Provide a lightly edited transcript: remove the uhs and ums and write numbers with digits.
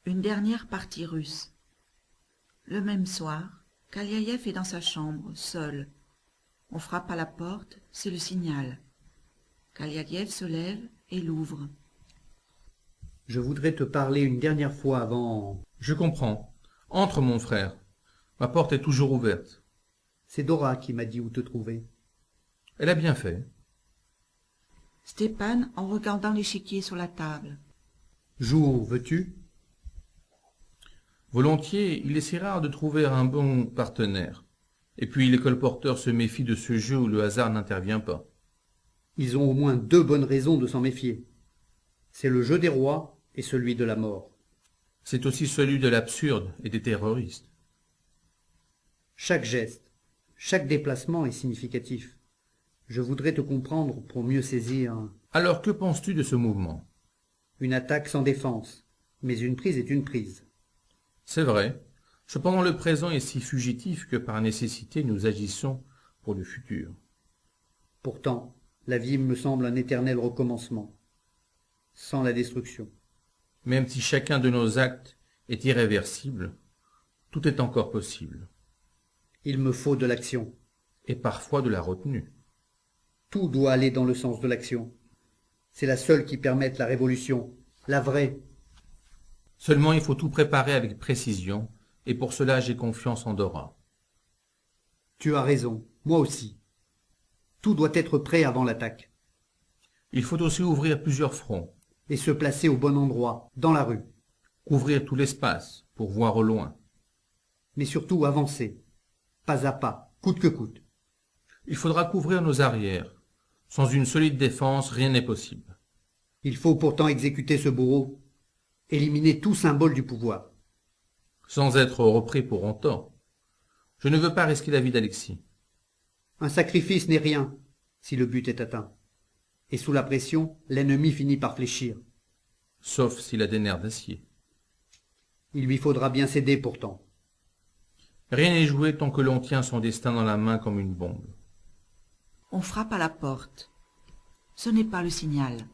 Une dernière partie russe. Le même soir, Kaliaïev est dans sa chambre, seul. On frappe à la porte, c'est le signal. Kaliaïev se lève et l'ouvre. Je voudrais te parler une dernière fois avant... Je comprends. Entre, mon frère. Ma porte est toujours ouverte. C'est Dora qui m'a dit où te trouver. Elle a bien fait. Stépan en regardant l'échiquier sur la table. Jouons, veux-tu? Volontiers, il est si rare de trouver un bon partenaire. Et puis les colporteurs se méfient de ce jeu où le hasard n'intervient pas. Ils ont au moins deux bonnes raisons de s'en méfier. C'est le jeu des rois et celui de la mort. C'est aussi celui de l'absurde et des terroristes. Chaque geste, chaque déplacement est significatif. Je voudrais te comprendre pour mieux saisir Alors que penses-tu de ce mouvement? une attaque sans défense, mais une prise est une prise. C'est vrai. Cependant le présent est si fugitif que par nécessité nous agissons pour le futur. Pourtant, la vie me semble un éternel recommencement, sans la destruction. Même si chacun de nos actes est irréversible, tout est encore possible. Il me faut de l'action. Et parfois de la retenue. Tout doit aller dans le sens de l'action. C'est la seule qui permette la révolution, la vraie. Seulement il faut tout préparer avec précision, et pour cela j'ai confiance en Dora. Tu as raison, moi aussi. Tout doit être prêt avant l'attaque. Il faut aussi ouvrir plusieurs fronts, Et se placer au bon endroit, dans la rue. couvrir tout l'espace pour voir au loin. Mais surtout avancer, pas à pas, coûte que coûte. Il faudra couvrir nos arrières. Sans une solide défense, rien n'est possible. Il faut pourtant exécuter ce bourreau, éliminer tout symbole du pouvoir. Sans être repris pour longtemps. Je ne veux pas risquer la vie d'Alexis. Un sacrifice n'est rien, si le but est atteint. Et sous la pression, l'ennemi finit par fléchir. Sauf s'il a des nerfs d'acier. Il lui faudra bien céder pourtant. Rien n'est joué tant que l'on tient son destin dans la main comme une bombe. On frappe à la porte. Ce n'est pas le signal.